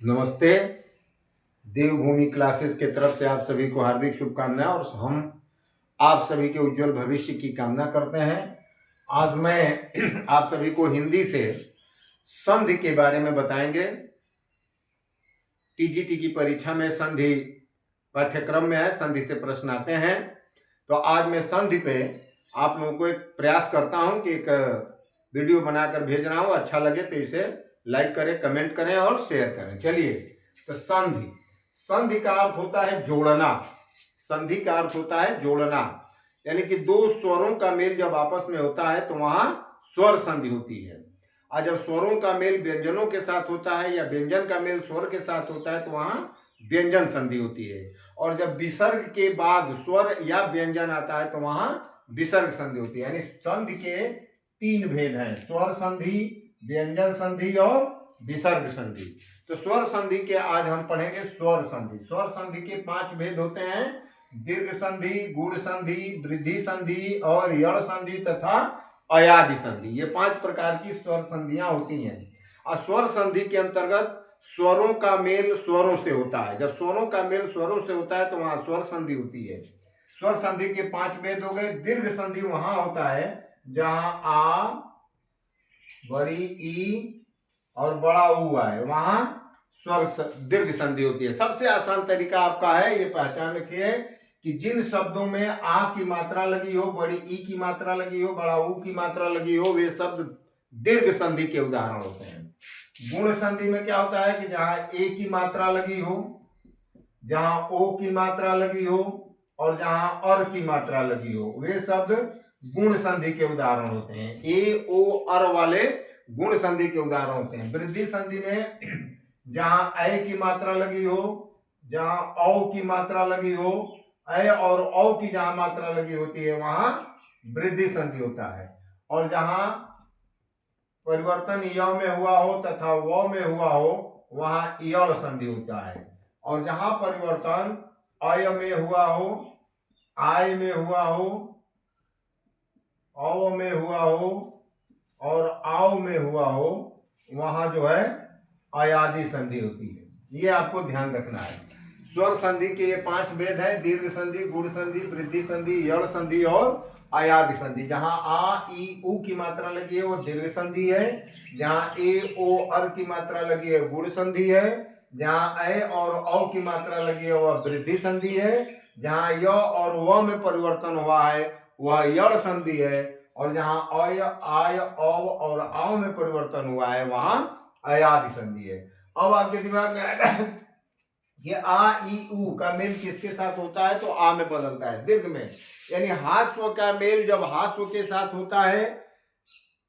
नमस्ते। देवभूमि क्लासेस के तरफ से आप सभी को हार्दिक शुभकामनाएं और हम आप सभी के उज्जवल भविष्य की कामना करते हैं। आज मैं आप सभी को हिंदी से संधि के बारे में बताएंगे। टीजीटी की परीक्षा में संधि पाठ्यक्रम में है, संधि से प्रश्न आते हैं। तो आज मैं संधि पे आप लोगों को एक प्रयास करता हूं कि एक वीडियो बनाकर भेज रहा हूं। अच्छा लगे तो इसे लाइक करें, कमेंट करें और शेयर करें। चलिए, तो संधि संधि का अर्थ होता है जोड़ना। संधि का अर्थ होता है जोड़ना, यानी कि दो स्वरों का मेल जब आपस में होता है तो वहां स्वर संधि होती है। और जब स्वरों का मेल व्यंजनों के साथ होता है या व्यंजन का मेल स्वर के साथ होता है तो वहां व्यंजन संधि होती है। और जब विसर्ग के बाद स्वर या व्यंजन आता है तो वहां विसर्ग संधि होती है। यानी संधि के तीन भेद हैं: स्वर संधि, व्यंजन संधि और विसर्ग संधि। तो स्वर संधि के आज हम पढ़ेंगे स्वर संधि। स्वर संधि के 5 भेद होते हैं: दीर्घ संधि, गुण संधि, वृद्धि संधि और यण संधि तथा अयादि संधि। ये 5 प्रकार की स्वर संधियां होती हैं। और स्वर संधि के अंतर्गत स्वरों का मेल स्वरों से होता है। जब स्वरों का मेल स्वरों से होता है तो वहां स्वर संधि होती है। स्वर संधि के 5 भेद हो गए। दीर्घ संधि वहां होता है जहां आ, बड़ी ई और बड़ा ऊ आए, वहां स्वर दीर्घ संधि होती है। सबसे आसान तरीका आपका है, ये पहचान रखिए कि जिन शब्दों में आ की मात्रा लगी हो, बड़ी ई की मात्रा लगी हो, बड़ा ऊ की मात्रा लगी हो, वे शब्द दीर्घ संधि के उदाहरण होते हैं। गुण संधि में क्या होता है कि जहां ए की मात्रा लगी हो, जहां ओ की मात्रा लगी हो और जहां अर की मात्रा लगी हो, वे शब्द गुण संधि के उदाहरण होते हैं। ए ओ अर वाले गुण संधि के उदाहरण होते हैं। वृद्धि संधि में जहां ऐ की मात्रा लगी हो, जहां औ की मात्रा लगी हो, ऐ और औ की जहां मात्रा लगी होती है वहां वृद्धि संधि होता है। और जहां परिवर्तन य में हुआ हो तथा व में हुआ हो वहां इयल संधि होता है। और जहां परिवर्तन अय में हुआ हो, आय में हुआ हो, औ में हुआ हो और आओ में हुआ हो वहां जो है अयादि संधि होती है। ये आपको ध्यान रखना है। स्वर संधि के ये 5 भेद हैं: दीर्घ संधि, गुण संधि, वृद्धि संधि, यण संधि और अयादि संधि। जहां आ ई ऊ की मात्रा लगी है वो दीर्घ संधि है। जहां ए ओ अर की मात्रा लगी है गुण संधि है। जहां ऐ और औ की मात्रा लगी है वह वृद्धि संधि है। जहां य और व में परिवर्तन हुआ है वह यण संधि है। और जहां अय आय औ और आओ में परिवर्तन हुआ है वहां अयादि संधि है। अब आपके दिमाग में आएगा ये आ ई ऊ का मेल किसके साथ होता है, तो आ में बदलता है, दीर्घ में। यानी हास्व का मेल जब हास्व के साथ होता है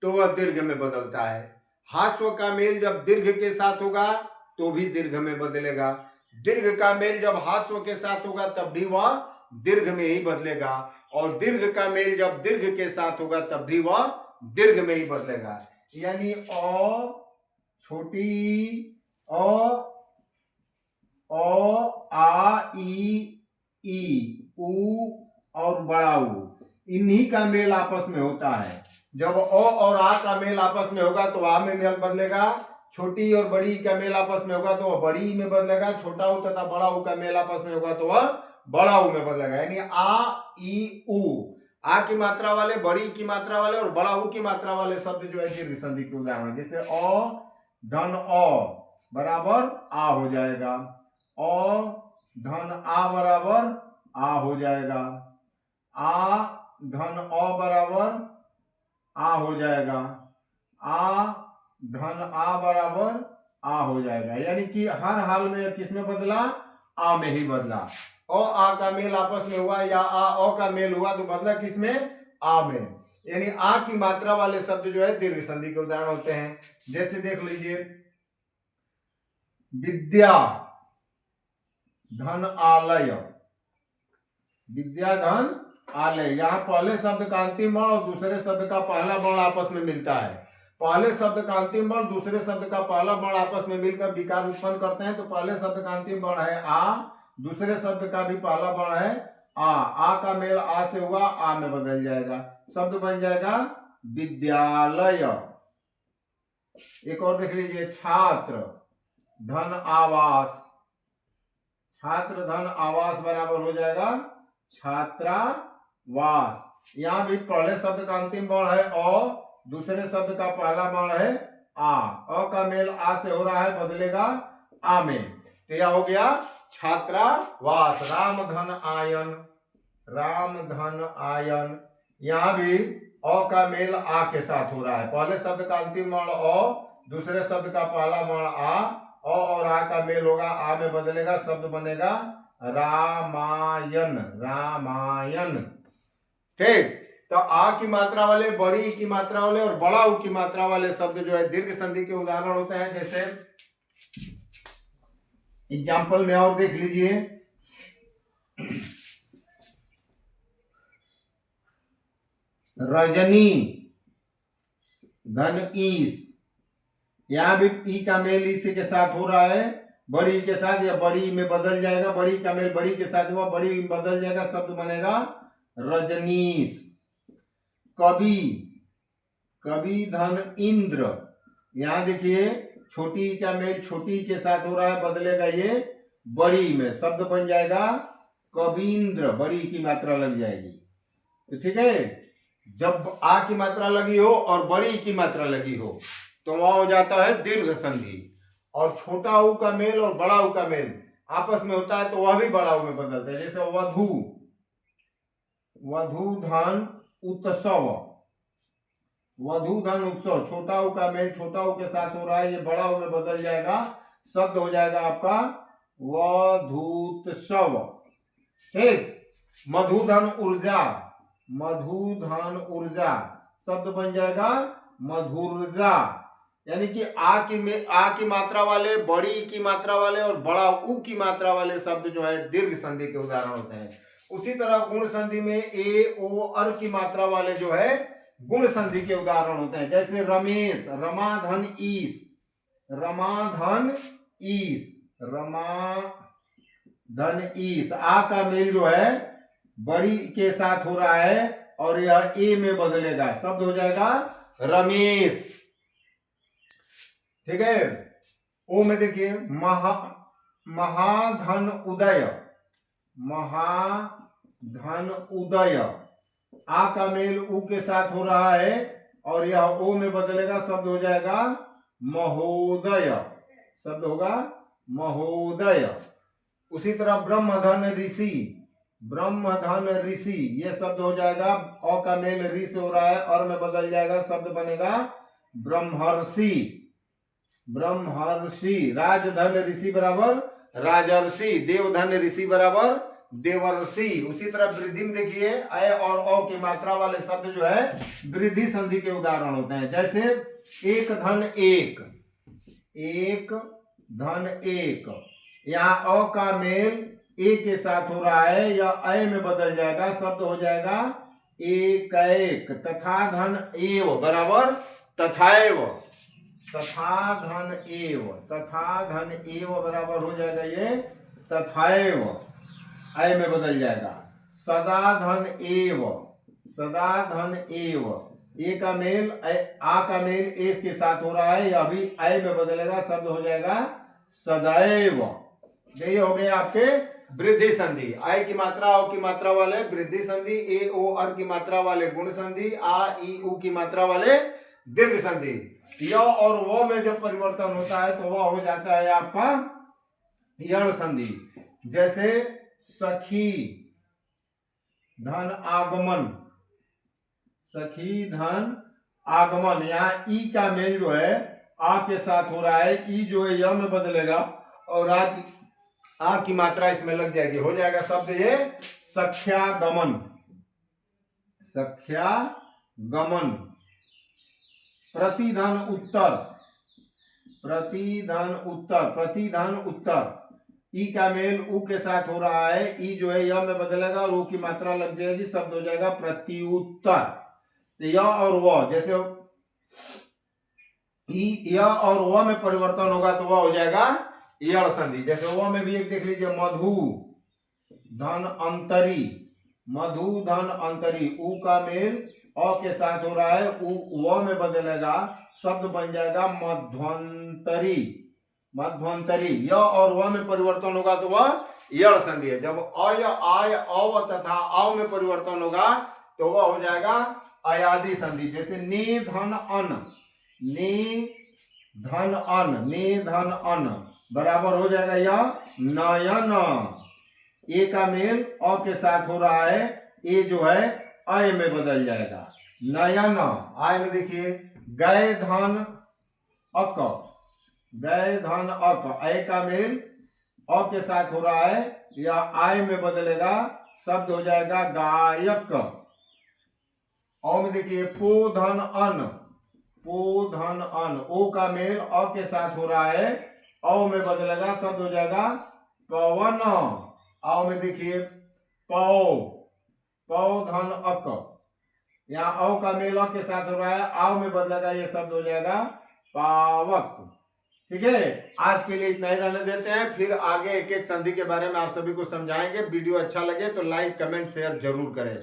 तो वह दीर्घ में बदलता है। हास्व का मेल जब दीर्घ के साथ होगा तो भी दीर्घ में बदलेगा। दीर्घ का मेल जब हास्व के साथ होगा तब भी वह दीर्घ में ही बदलेगा। और दीर्घ का मेल जब दीर्घ के साथ होगा तब भी वह दीर्घ में ही बदलेगा। यानी अ, छोटी अ, आ ई ऊ और बड़ा ऊ, इन्हीं का मेल आपस में होता है। जब ओ और आ का मेल आपस में होगा तो आ में मेल बदलेगा। छोटी और बड़ी का मेल आपस में होगा तो वह बड़ी में बदलेगा। छोटा ऊ तथा बड़ा ऊ का मेल आपस में होगा तो वह बड़ा ऊ में बदलेगा। यानी आ ई ऊ, आ की मात्रा वाले, बड़ी की मात्रा वाले और बड़ा ऊ की मात्रा वाले शब्द जो है दीर्घ संधि के उदाहरण। जैसे अ धन अ बराबर आ हो जाएगा, अ धन आ बराबर आ हो जाएगा, आ धन अ बराबर आ हो जाएगा, आ धन आ बराबर आ हो जाएगा। यानी कि हर हाल में किसमें बदला, आ में ही बदला। अ आ का मेल आपस में हुआ या आ अ का मेल हुआ तो बदला किसमें, आ में। यानी आ की मात्रा वाले शब्द जो है दीर्घ संधि के उदाहरण होते हैं। जैसे देख लीजिए, विद्या धन आलय, विद्या धन आलय। यहां पहले शब्द का अंतिम वर्ण और दूसरे शब्द का पहला वर्ण आपस में मिलता है। पहले शब्द का अंतिम वर्ण दूसरे शब्द का पहला वर्ण आपस में मिलकर विकार उत्पन्न करते हैं। तो पहले शब्द का अंतिम वर्ण है आ, दूसरे शब्द का भी पहला वर्ण है आ का मेल आ से हुआ, आ में बदल जाएगा, शब्द बन जाएगा विद्यालय। एक और देख लीजिए, छात्र धन आवास, छात्र धन आवास बराबर हो जाएगा छात्रावास। यहां भी पहले शब्द का अंतिम वर्ण है अ, दूसरे शब्द का पहला वर्ण है आ। अ का मेल आ से हो रहा है, बदलेगा आ में, तो यह हो गया छात्रावास। राम धन आयन, राम धन आयन। यहां भी अ का मेल आ के साथ हो रहा है, पहले शब्द का अंतिम वर्ण अ, दूसरे शब्द का पहला वर्ण आ। अ और आ का मेल होगा, आ में बदलेगा, शब्द बनेगा रामायण, रामायण। ठीक, तो आ की मात्रा वाले, बड़ी ई की मात्रा वाले और बड़ा ऊ की मात्रा वाले शब्द जो है दीर्घ संधि के उदाहरण होते हैं। जैसे एग्जाम्पल में और देख लीजिए, रजनी धन ईस। यहां भी ई का मेल इसी के साथ हो रहा है, बड़ी ई के साथ, या बड़ी में बदल जाएगा, बड़ी का मेल बड़ी के साथ हुआ, बड़ी में बदल जाएगा, शब्द बनेगा रजनीश। कवि, कवि धन इंद्र। यहां देखिए छोटी ई का मेल छोटी ई के साथ हो रहा है, बदलेगा ये बड़ी में, शब्द बन जाएगा कविंद्र, बड़ी की मात्रा लग जाएगी। तो ठीक है, जब आ की मात्रा लगी हो और बड़ी की मात्रा लगी हो तो वह हो जाता है दीर्घ संधि। और छोटा ऊ का मेल और बड़ा ऊ का मेल आपस में होता है तो वह भी बड़ा ऊ में बदलता है। जैसे वधु, वधु धन उत्सव, वधु धन उत्सव, छोटा ऊ का मेल छोटा ऊ के साथ हो रहा है, ये बड़ा ऊ में बदल जाएगा, शब्द हो जाएगा आपका वधूत्सव। ठीक, मधुधन ऊर्जा, मधुधन ऊर्जा, शब्द बन जाएगा मधुर्जा। यानी कि आ की मात्रा वाले, बड़ी की मात्रा वाले और बड़ा ऊ की मात्रा वाले शब्द जो है दीर्घ संधि के उदाहरण होते हैं। उसी तरह गुण संधि में ए ओ अर की मात्रा वाले जो है गुण संधि के उदाहरण होते हैं। जैसे रमेश, रमाधन ईस, रमाधन ईस, रमाधन ईस। आ का मेल जो है बड़ी के साथ हो रहा है और यह ए में बदलेगा, शब्द हो जाएगा रमेश। ठीक है, ओ में देखिए महाधन उदय, महाधन उदय। आ का मेल ऊ के साथ हो रहा है और यह ओ में बदलेगा, शब्द हो जाएगा महोदय, शब्द होगा महोदय। उसी तरह ब्रह्मधन ऋषि, ब्रह्मधन ऋषि, ये शब्द हो जाएगा, अ का मेल ऋ से हो रहा है और में बदल जाएगा, शब्द बनेगा ब्रह्मर्षि, ब्रह्मर्षि। राजधन ऋषि बराबर राजर्षि, देवधन ऋषि बराबर देवर्षि। उसी तरह वृद्धि में देखिए अ और औ की मात्रा वाले शब्द जो है वृद्धि संधि के उदाहरण होते हैं। जैसे एक धन एक, एक धन एक। यहाँ अ का मेल ए के साथ हो रहा है, या अ में बदल जाएगा, शब्द हो जाएगा एक एक। तथा धन एव बराबर तथाएव, तथा धन एव, तथा धन एव बराबर हो जाएगा ये तथाएव, अ में बदल जाएगा। सदा धन एव, सदा धन एव। ए का मेल आ का मेल ए के साथ हो रहा है, या अभी अ में बदलेगा, शब्द हो जाएगा सदैव। ये हो गए आपके वृद्धि संधि। आय की मात्रा ओ की मात्रा वाले वृद्धि संधि, ए ओ अर की मात्रा वाले गुण संधि, आ ई उ की मात्रा वाले दीर्घ संधि। य और वो में जब परिवर्तन होता है तो वह हो जाता है आपका यण संधि। जैसे सखी धन आगमन, सखी धन आगमन। यहाँ ई का मेल जो है आ के साथ हो रहा है, ई जो है य में बदलेगा और आ की मात्रा इसमें लग जाएगी, हो जाएगा शब्द ये सख्यागमन, सख्यागमन। प्रतिधन उत्तर, प्रतिधन उत्तर, प्रतिधन उत्तर। ई का मेल ऊ के साथ हो रहा है, ई जो है य में बदलेगा और ऊ की मात्रा लग जाएगी, शब्द हो जाएगा प्रत्युत्तर। य और व, जैसे य और व में परिवर्तन होगा तो वह हो जाएगा यण संधि। जैसे व में भी एक देख लीजिए, मधु धन अंतरी, मधु धन अंतरी। ऊ का मेल अ के साथ हो रहा है, ऊ व में बदलेगा, शब्द बन जाएगा मध्वंतरी, मध्वंतरी। य और व में परिवर्तन होगा तो वह यड़ संधि है। जब अय आय अव तथा अव में परिवर्तन होगा तो वह हो जाएगा अयादि संधि। जैसे नि धन अन, नि धन अन, नि धन अन बराबर हो जाएगा यह नयन। ए का मेल अ के साथ हो रहा है, ए जो है अय में बदल जाएगा नयन। आय में देखिए गय धन अक, गय धन अक, अय का मेल अ के साथ हो रहा है, यह आय में बदलेगा, शब्द हो जाएगा गायक। औ में देखिए पो धन अन, पो धन अन, ओ का मेल अ के साथ हो रहा है, औ में बदलेगा, शब्द हो जाएगा पवन। आओ में देखिए पौ, पौ धन अक, यहाँ औ का मेल अ के साथ हो रहा है, आओ में बदलेगा, ये शब्द हो जाएगा पावक। ठीक है, आज के लिए इतना ही रहने देते हैं, फिर आगे एक एक संधि के बारे में आप सभी को समझाएंगे। वीडियो अच्छा लगे तो लाइक कमेंट शेयर जरूर करें।